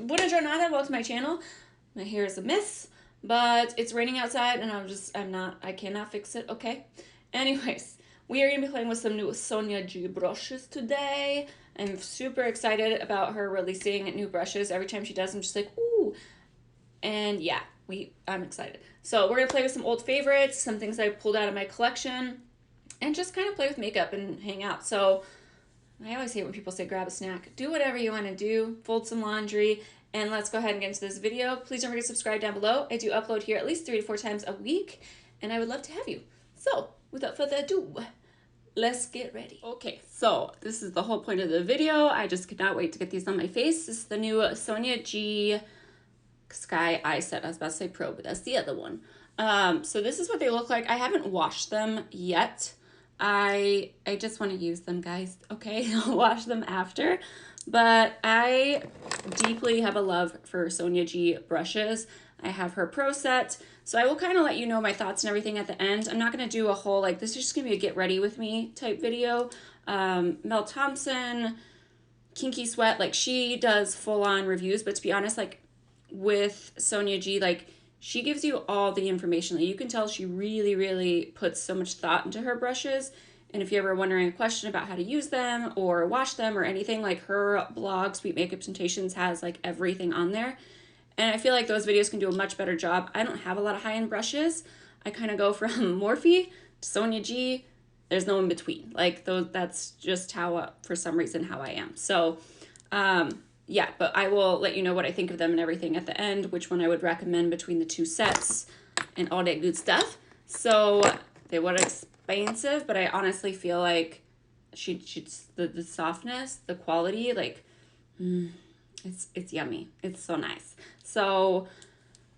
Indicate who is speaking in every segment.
Speaker 1: buona giornata, welcome to my channel. My hair is a mess, but it's raining outside and I cannot fix it, okay? Anyways, we are going to be playing with some new Sonia G brushes today. I'm super excited about her releasing new brushes. Every time she does, I'm just like, ooh. And yeah, I'm excited. So we're going to play with some old favorites, some things I pulled out of my collection, and just kind of play with makeup and hang out. So I always hate when people say grab a snack. Do whatever you want to do, fold some laundry, and let's go ahead and get into this video. Please don't forget to subscribe down below. I do upload here at least 3 to 4 times a week, and I would love to have you. So without further ado, let's get ready. Okay, so this is the whole point of the video. I just could not wait to get these on my face. This is the new Sonia G Sky Eye Set. I was about to say Pro, but that's the other one. So this is what they look like. I haven't washed them yet. I just want to use them, guys, okay? I'll wash them after, but I deeply have a love for Sonia G brushes. I have her Pro set, so I will kind of let you know my thoughts and everything at the end. I'm not going to do a whole, like, this is just going to be a get ready with me type video. Mel Thompson, Kinky Sweat, like, she does full-on reviews, but to be honest, like, with Sonia G, like, she gives you all the information. Like, you can tell she really, really puts so much thought into her brushes. And if you're ever wondering a question about how to use them or wash them or anything, like, her blog, Sweet Makeup Temptations, has like everything on there. And I feel like those videos can do a much better job. I don't have a lot of high-end brushes. I kind of go from Morphe to Sonia G. There's no in between. Like, that's just how, for some reason, how I am. So, yeah, but I will let you know what I think of them and everything at the end, which one I would recommend between the two sets and all that good stuff. So they were expensive, but I honestly feel like the softness, the quality, like, it's yummy. It's so nice. So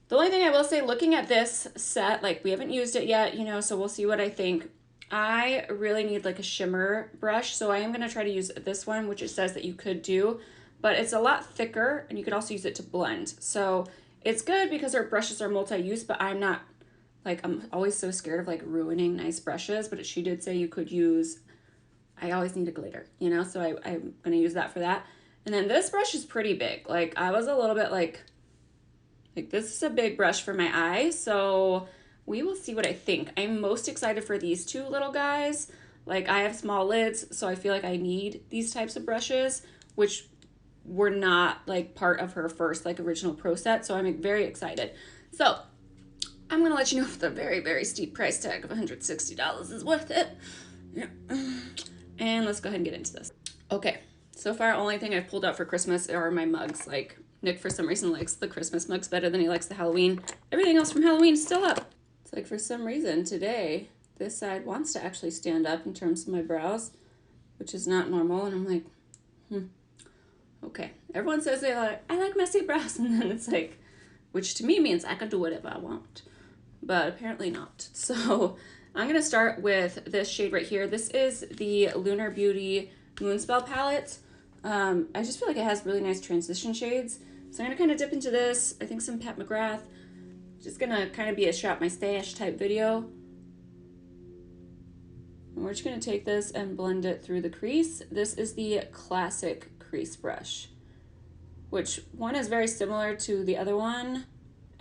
Speaker 1: the only thing I will say, looking at this set, like, we haven't used it yet, you know, so we'll see what I think. I really need like a shimmer brush, so I am going to try to use this one, which it says that you could do. But it's a lot thicker, and you could also use it to blend. So it's good because our brushes are multi-use, but I'm not, like, I'm always so scared of, like, ruining nice brushes. But she did say you could use, I always need a glitter, you know? So I'm going to use that for that. And then this brush is pretty big. Like, I was a little bit like this is a big brush for my eye. So we will see what I think. I'm most excited for these two little guys. Like, I have small lids, so I feel like I need these types of brushes, which were not like part of her first like original Pro set, so I'm very excited. So I'm gonna let you know if the very, very steep price tag of $160 is worth it. And let's go ahead and get into this. Okay, so far only thing I've pulled out for Christmas are my mugs. Like, Nick for some reason likes the Christmas mugs better than he likes the Halloween. Everything else from Halloween is still up. It's like, for some reason today this side wants to actually stand up in terms of my brows, which is not normal, and I'm like, okay. Everyone says they like, I like messy brows, and then it's like, which to me means I can do whatever I want, but apparently not. So I'm gonna start with this shade right here. This is the Lunar Beauty Moonspell palette. I just feel like it has really nice transition shades. So I'm gonna kind of dip into this. I think some Pat McGrath. Just gonna kind of be a shop my stash type video. And we're just gonna take this and blend it through the crease. This is the classic crease brush, which one is very similar to the other one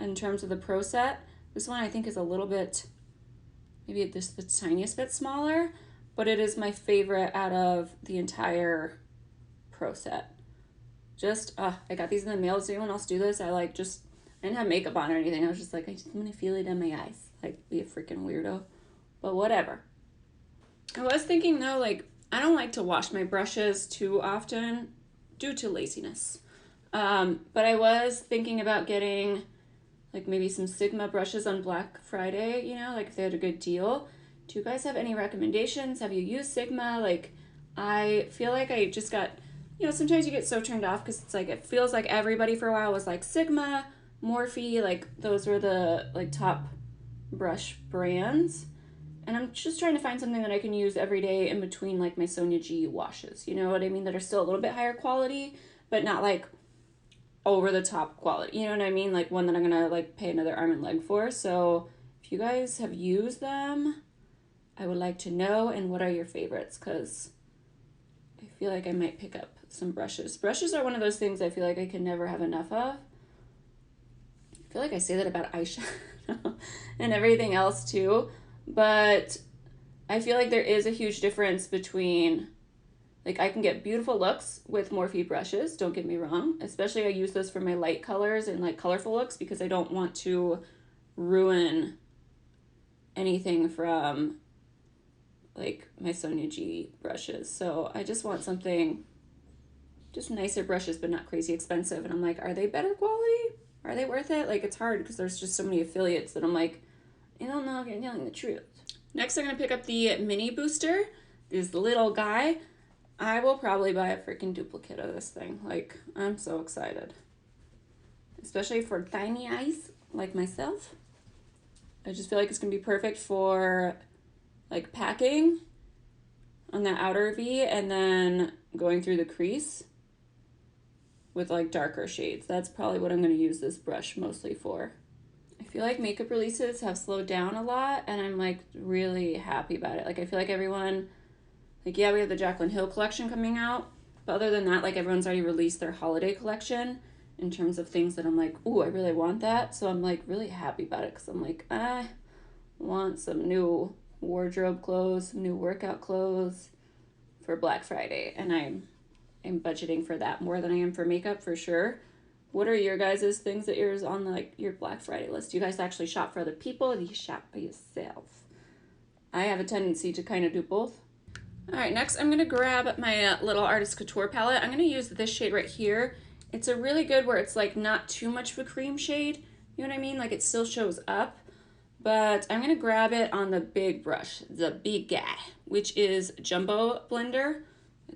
Speaker 1: in terms of the Pro set. This one I think is a little bit, maybe just the tiniest bit smaller, but it is my favorite out of the entire Pro set. Just, I got these in the mail. Does anyone else do this? I didn't have makeup on or anything. I was just like, I'm gonna feel it in my eyes. Like, be a freaking weirdo, but whatever. I was thinking though, like, I don't like to wash my brushes too often due to laziness. But I was thinking about getting like maybe some Sigma brushes on Black Friday, you know, like if they had a good deal. Do you guys have any recommendations? Have you used Sigma? Like, I feel like I just got, you know, sometimes you get so turned off because it's like, it feels like everybody for a while was like Sigma, Morphe, like those were the like top brush brands. And I'm just trying to find something that I can use every day in between like my Sonia G washes, you know what I mean? That are still a little bit higher quality, but not like over the top quality, you know what I mean? Like one that I'm gonna like pay another arm and leg for. So if you guys have used them, I would like to know, and what are your favorites? Because I feel like I might pick up some brushes. Brushes are one of those things I feel like I can never have enough of. I feel like I say that about eyeshadow and everything else too, but I feel like there is a huge difference between, like, I can get beautiful looks with Morphe brushes, don't get me wrong. Especially I use this for my light colors and like colorful looks because I don't want to ruin anything from like my Sonia G brushes. So I just want something, just nicer brushes, but not crazy expensive. And I'm like, are they better quality? Are they worth it? Like, it's hard because there's just so many affiliates that I'm like, I don't know if you're telling the truth. Next, I'm going to pick up the mini booster, this little guy. I will probably buy a freaking duplicate of this thing. Like, I'm so excited. Especially for tiny eyes like myself. I just feel like it's going to be perfect for like packing on the outer V and then going through the crease with like darker shades. That's probably what I'm going to use this brush mostly for. I feel like makeup releases have slowed down a lot and I'm like really happy about it. Like, I feel like everyone, like, yeah, we have the Jaclyn Hill collection coming out, but other than that, like, everyone's already released their holiday collection in terms of things that I'm like, ooh, I really want that. So I'm like really happy about it because I'm like, I want some new wardrobe clothes, some new workout clothes for Black Friday, and I'm budgeting for that more than I am for makeup for sure. What are your guys' things that yours on like your Black Friday list? Do you guys actually shop for other people or do you shop by yourself? I have a tendency to kind of do both. All right, next I'm gonna grab my little Artist Couture palette. I'm gonna use this shade right here. It's a really good where it's like not too much of a cream shade. You know what I mean? Like, it still shows up. But I'm going to grab it on the big brush, the big guy, which is Jumbo Blender.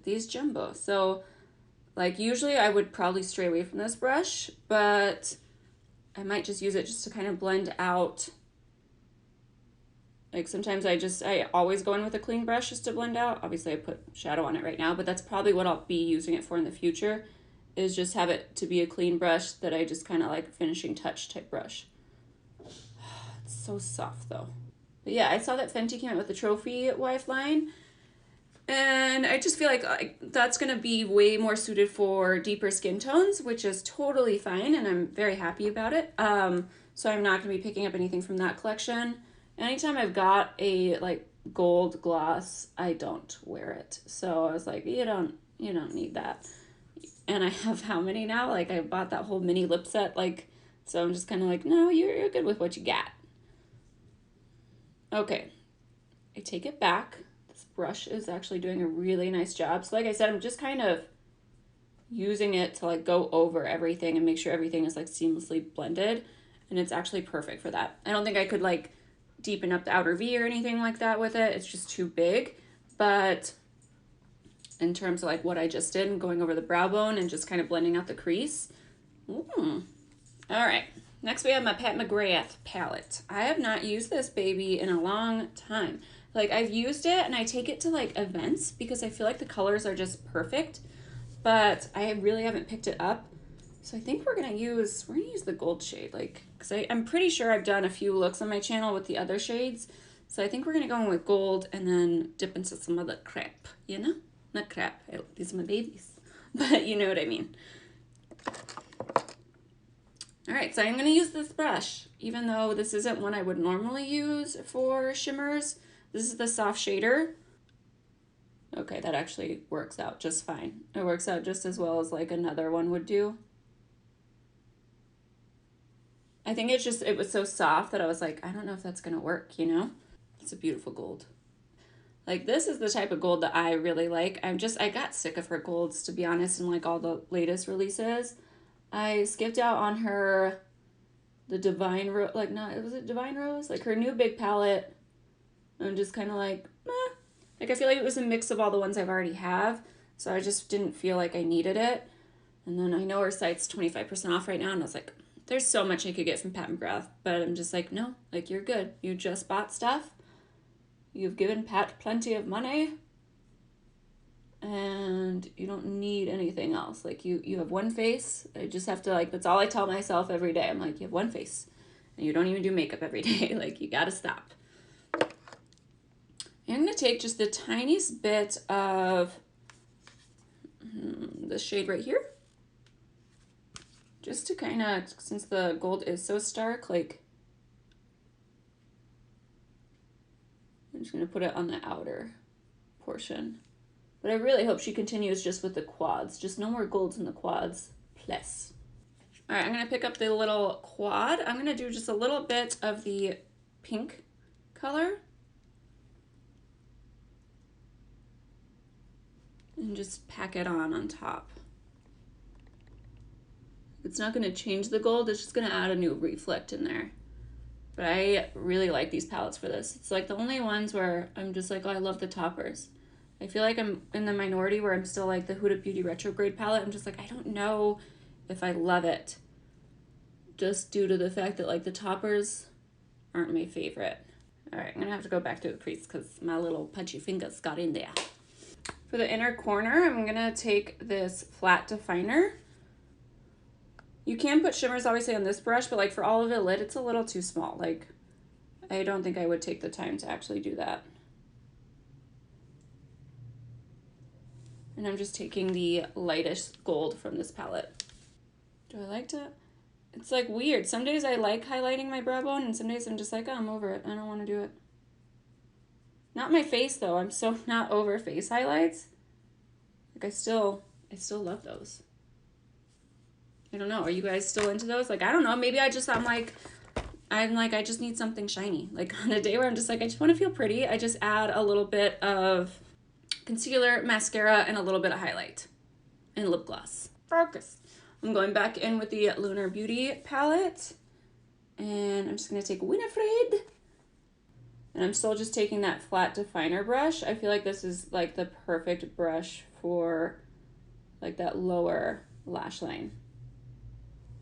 Speaker 1: These Jumbo. So, like, usually I would probably stray away from this brush, but I might just use it just to kind of blend out. Like, sometimes I always go in with a clean brush just to blend out. Obviously, I put shadow on it right now, but that's probably what I'll be using it for in the future, is just have it to be a clean brush that I just kind of like finishing touch type brush. So soft though. But yeah, I saw that Fenty came out with the trophy wife line, and I just feel like that's gonna be way more suited for deeper skin tones, which is totally fine, and I'm very happy about it. So I'm not gonna be picking up anything from that collection. Anytime I've got a like gold gloss, I don't wear it. So I was like, you don't need that. And I have how many now? Like, I bought that whole mini lip set, like, so I'm just kind of like, no, you're good with what you got. Okay, I take it back. This brush is actually doing a really nice job. So like I said, I'm just kind of using it to like go over everything and make sure everything is like seamlessly blended. And it's actually perfect for that. I don't think I could like deepen up the outer V or anything like that with it. It's just too big. But in terms of like what I just did and going over the brow bone and just kind of blending out the crease. All right. Next, we have my Pat McGrath palette. I have not used this baby in a long time. Like, I've used it and I take it to like events because I feel like the colors are just perfect, but I really haven't picked it up. So I think we're gonna use the gold shade, like, because I'm pretty sure I've done a few looks on my channel with the other shades. So I think we're gonna go in with gold and then dip into some other crap, you know? Not crap, these are my babies, but you know what I mean. All right, so I'm going to use this brush, even though this isn't one I would normally use for shimmers. This is the soft shader. Okay, that actually works out just fine. It works out just as well as like another one would do. I think it was so soft that I was like, I don't know if that's going to work, you know? It's a beautiful gold. Like, this is the type of gold that I really like. I got sick of her golds, to be honest, in like all the latest releases. I skipped out on the Divine Rose, like, was it Divine Rose? Like, her new big palette. I'm just kind of like, meh. Like, I feel like it was a mix of all the ones I've already have, so I just didn't feel like I needed it. And then I know her site's 25% off right now, and I was like, there's so much I could get from Pat McGrath, but I'm just like, no, like, you're good. You just bought stuff. You've given Pat plenty of money. And you don't need anything else. Like, you have one face. I just have to, like, that's all I tell myself every day. I'm like, you have one face and you don't even do makeup every day. Like, you gotta stop. I'm gonna take just the tiniest bit of this shade right here. Just to kind of, since the gold is so stark, like, I'm just going to put it on the outer portion. But I really hope she continues just with the quads. Just no more golds in the quads, please. All right, I'm going to pick up the little quad. I'm going to do just a little bit of the pink color. And just pack it on top. It's not going to change the gold, it's just going to add a new reflect in there. But I really like these palettes for this. It's like the only ones where I'm just like, oh, I love the toppers. I feel like I'm in the minority where I'm still like the Huda Beauty Retrograde palette. I'm just like, I don't know if I love it. Just due to the fact that like the toppers aren't my favorite. All right, I'm gonna have to go back to the crease because my little pudgy fingers got in there. For the inner corner, I'm gonna take this flat definer. You can put shimmers obviously on this brush, but like for all of it lit, it's a little too small. Like, I don't think I would take the time to actually do that. And I'm just taking the lightest gold from this palette. Do I like to? It's like weird. Some days I like highlighting my brow bone and some days I'm just like, oh, I'm over it. I don't want to do it. Not my face though. I'm so not over face highlights. Like I still love those. I don't know. Are you guys still into those? Like, I don't know. Maybe I just need something shiny. Like on a day where I'm just like, I just want to feel pretty. I just add a little bit of concealer, mascara, and a little bit of highlight and lip gloss. Focus. I'm going back in with the Lunar Beauty palette and I'm just going to take Winifred. And I'm still just taking that flat definer brush. I feel like this is like the perfect brush for like that lower lash line.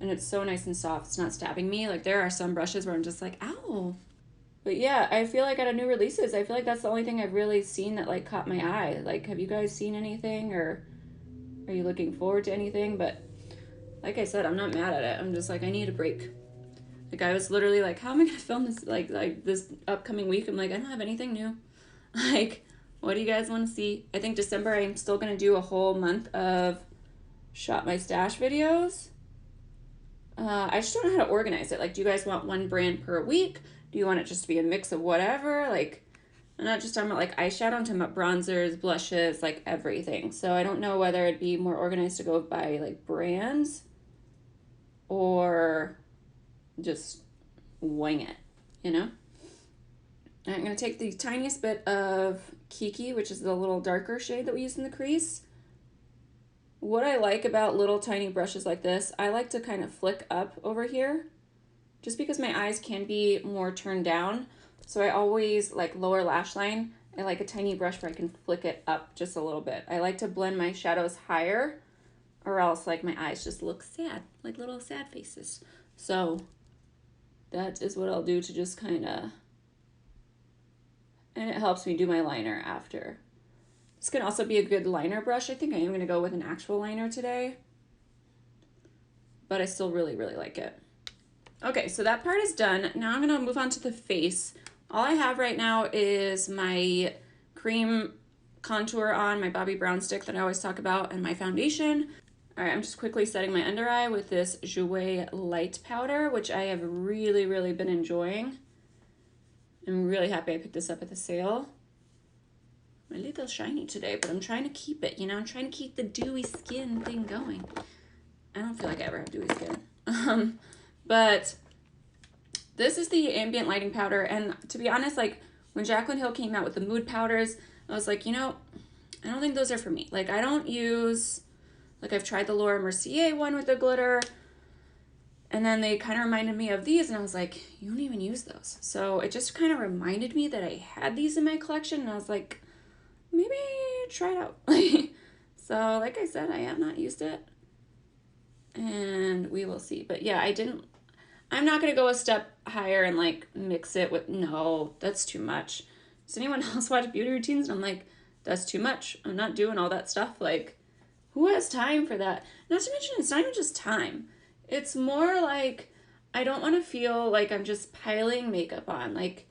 Speaker 1: And it's so nice and soft. It's not stabbing me. Like there are some brushes where I'm just like, ow. But yeah, I feel like out of new releases, I feel like that's the only thing I've really seen that like caught my eye. Like, have you guys seen anything or are you looking forward to anything? But like I said, I'm not mad at it. I'm just like, I need a break. Like I was literally like, how am I gonna film this like this upcoming week? I'm like, I don't have anything new. Like, what do you guys want to see? I think December I'm still gonna do a whole month of Shop My Stash videos. I just don't know how to organize it. Like, do you guys want one brand per week? Do you want it just to be a mix of whatever? Like, I'm not just talking about like eyeshadow, I'm talking about bronzers, blushes, like everything. So I don't know whether it'd be more organized to go by like brands or just wing it, you know? I'm going to take the tiniest bit of Kiki, which is the little darker shade that we use in the crease. What I like about little tiny brushes like this, I like to kind of flick up over here just because my eyes can be more turned down. So I always like lower lash line. I like a tiny brush where I can flick it up just a little bit. I like to blend my shadows higher or else like my eyes just look sad, like little sad faces. So that is what I'll do to just kind of, and it helps me do my liner after. This can also be a good liner brush. I think I am going to go with an actual liner today, but I still really, really like it. Okay, so that part is done. Now I'm going to move on to the face. All I have right now is my cream contour on, my Bobbi Brown stick that I always talk about, and my foundation. All right, I'm just quickly setting my under eye with this Jouer Light Powder, which I have really, really been enjoying. I'm really happy I picked this up at the sale. I'm a little shiny today, but I'm trying to keep it, you know? I'm trying to keep the dewy skin thing going. I don't feel like I ever have dewy skin. But this is the ambient lighting powder, and to be honest, like, when Jaclyn Hill came out with the mood powders, I was like, you know, I don't think those are for me. Like, I don't use, like, I've tried the Laura Mercier one with the glitter, and then they kind of reminded me of these, and I was like, you don't even use those. So it just kind of reminded me that I had these in my collection, and I was like, maybe try it out. So like I said, I have not used it, and we will see. But yeah, I'm not going to go a step higher and like mix it with, no, that's too much. Does anyone else watch beauty routines? And I'm like, that's too much. I'm not doing all that stuff. Like, who has time for that? Not to mention, it's not even just time. It's more like, I don't want to feel like I'm just piling makeup on. Like,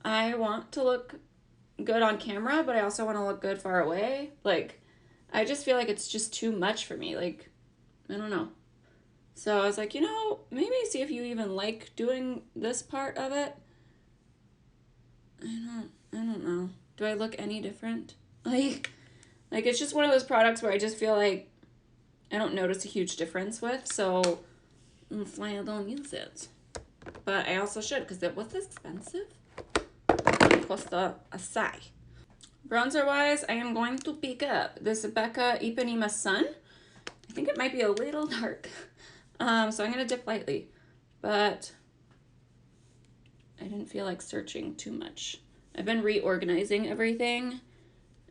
Speaker 1: I want to look good on camera, but I also want to look good far away. Like, I just feel like it's just too much for me. Like, I don't know. So I was like, you know, maybe see if you even like doing this part of it. I don't know. Do I look any different? Like it's just one of those products where I just feel like I don't notice a huge difference with, so that's why I don't use it. But I also should, because it was expensive. It cost a sigh. Bronzer wise, I am going to pick up this Becca Ipanema Sun. I think it might be a little dark. So I'm going to dip lightly. But I didn't feel like searching too much. I've been reorganizing everything.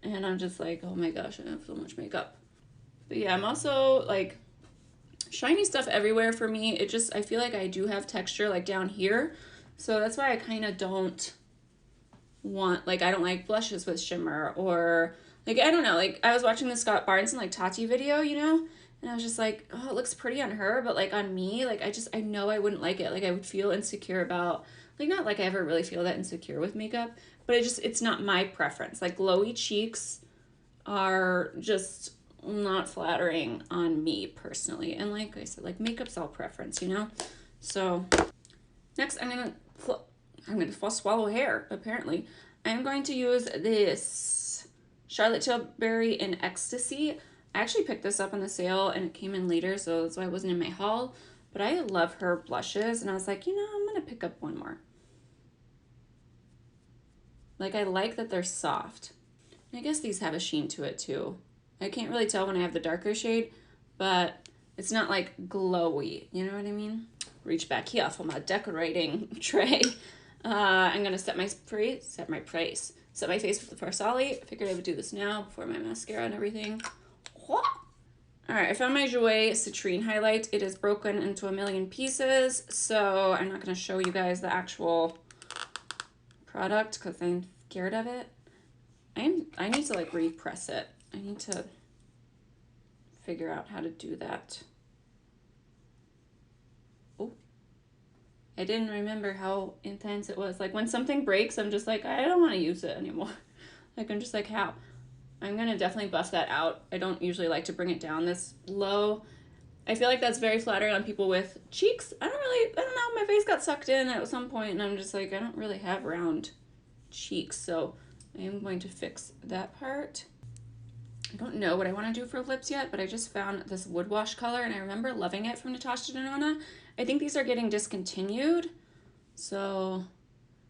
Speaker 1: And I'm just like, oh my gosh, I have so much makeup. But yeah, I'm also like, shiny stuff everywhere for me. It just, I feel like I do have texture like down here. So that's why I kind of don't want, like, I don't like blushes with shimmer, or like, I don't know, like I was watching the Scott Barnes and like Tati video, you know, and I was just like, oh, it looks pretty on her, but like on me, like I know I wouldn't like it. Like I would feel insecure about, like, not like I ever really feel that insecure with makeup, but it's not my preference. Like glowy cheeks are just not flattering on me personally. And like I said, like makeup's all preference, you know? So next I'm gonna swallow hair, apparently. I'm going to use this Charlotte Tilbury in Ecstasy. I actually picked this up on the sale and it came in later, so that's why it wasn't in my haul. But I love her blushes, and I was like, you know, I'm gonna pick up one more. Like, I like that they're soft. I guess these have a sheen to it too. I can't really tell when I have the darker shade, but it's not like glowy, you know what I mean? Reach back here for my decorating tray. I'm gonna set my face with the Farsali. I figured I would do this now before my mascara and everything. All right, I found my Jouer Citrine highlight. It is broken into a million pieces, so I'm not gonna show you guys the actual product because I'm scared of it. I need to like repress it. I need to figure out how to do that. Oh, I didn't remember how intense it was. Like when something breaks, I'm just like, I don't want to use it anymore. Like I'm just like, how? I'm gonna definitely buff that out. I don't usually like to bring it down this low. I feel like that's very flattering on people with cheeks. I don't know, my face got sucked in at some point and I'm just like, I don't really have round cheeks, so I am going to fix that part. I don't know what I want to do for lips yet, but I just found this Wood Wash color and I remember loving it from Natasha Denona. I think these are getting discontinued, so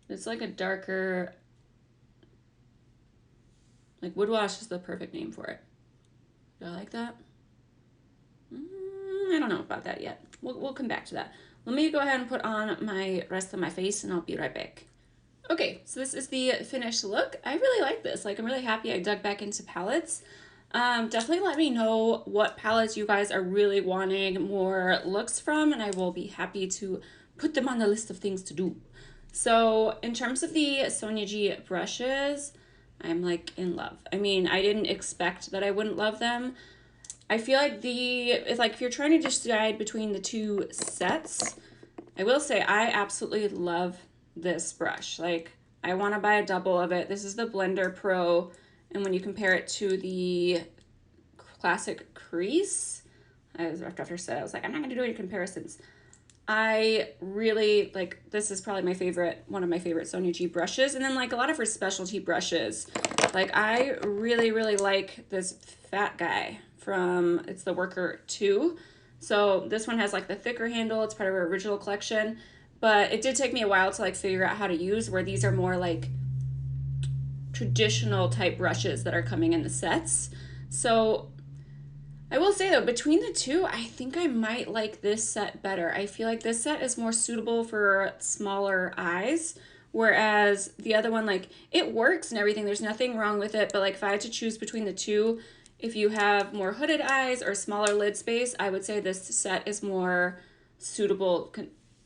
Speaker 1: it's like a darker, like Wood Wash is the perfect name for it. Do I like that? I don't know about that yet. We'll come back to that. Let me go ahead and put on my rest of my face and I'll be right back. Okay, so this is the finished look. I really like this. Like, I'm really happy I dug back into palettes. Definitely let me know what palettes you guys are really wanting more looks from, and I will be happy to put them on the list of things to do. So in terms of the Sonia G brushes, I'm like in love. I mean, I didn't expect that I wouldn't love them. I feel like it's like if you're trying to decide between the two sets, I will say I absolutely love this brush. Like, I want to buy a double of it. This is the Blender Pro, and when you compare it to the Classic Crease, I was after said I was like, I'm not going to do any comparisons. I really like, this is probably one of my favorite Sonia G brushes, and then like a lot of her specialty brushes. Like, I really like this fat guy from, it's the Worker 2. So this one has like the thicker handle. It's part of her original collection, but it did take me a while to like figure out how to use, where these are more like traditional type brushes that are coming in the sets. So I will say though, between the two, I think I might like this set better. I feel like this set is more suitable for smaller eyes, whereas the other one, like, it works and everything. There's nothing wrong with it, but like if I had to choose between the two, if you have more hooded eyes or smaller lid space, I would say this set is more suitable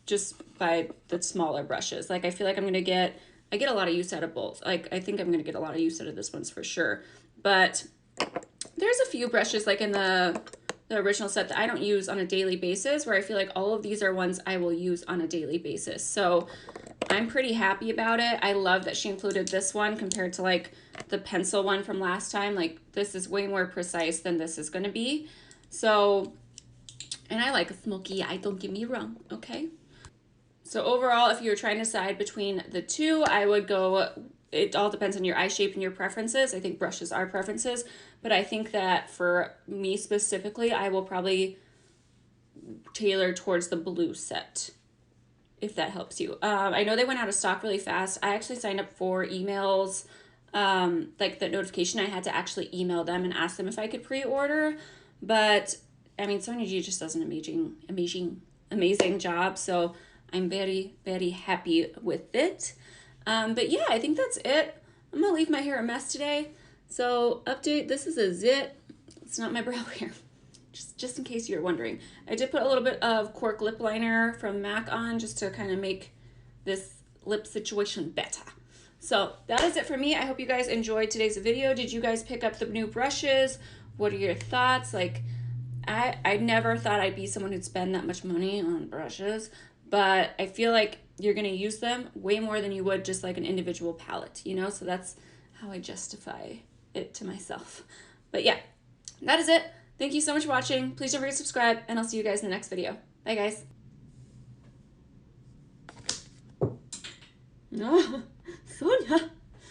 Speaker 1: just by the smaller brushes. Like, I feel like I get a lot of use out of both. Like, I think I'm going to get a lot of use out of this one's for sure. But there's a few brushes like in the original set that I don't use on a daily basis, where I feel like all of these are ones I will use on a daily basis. So I'm pretty happy about it. I love that she included this one compared to like the pencil one from last time. Like this is way more precise than this is going to be. So, and I like a smoky eye, don't get me wrong, okay? So overall, if you're trying to decide between the two, I would go, it all depends on your eye shape and your preferences. I think brushes are preferences, but I think that for me specifically, I will probably tailor towards the blue set, if that helps you. I know they went out of stock really fast. I actually signed up for emails, like the notification. I had to actually email them and ask them if I could pre-order. But I mean, Sonia G just does an amazing job. So I'm very, very happy with it. But yeah, I think that's it. I'm gonna leave my hair a mess today. So update, this is a zit. It's not my brow hair. Just in case you're wondering. I did put a little bit of Cork lip liner from MAC on just to kind of make this lip situation better. So that is it for me. I hope you guys enjoyed today's video. Did you guys pick up the new brushes? What are your thoughts? Like, I never thought I'd be someone who'd spend that much money on brushes, but I feel like you're going to use them way more than you would just like an individual palette, you know? So that's how I justify it to myself. But yeah, that is it. Thank you so much for watching. Please don't forget to subscribe, and I'll see you guys in the next video. Bye, guys. No, Sonia.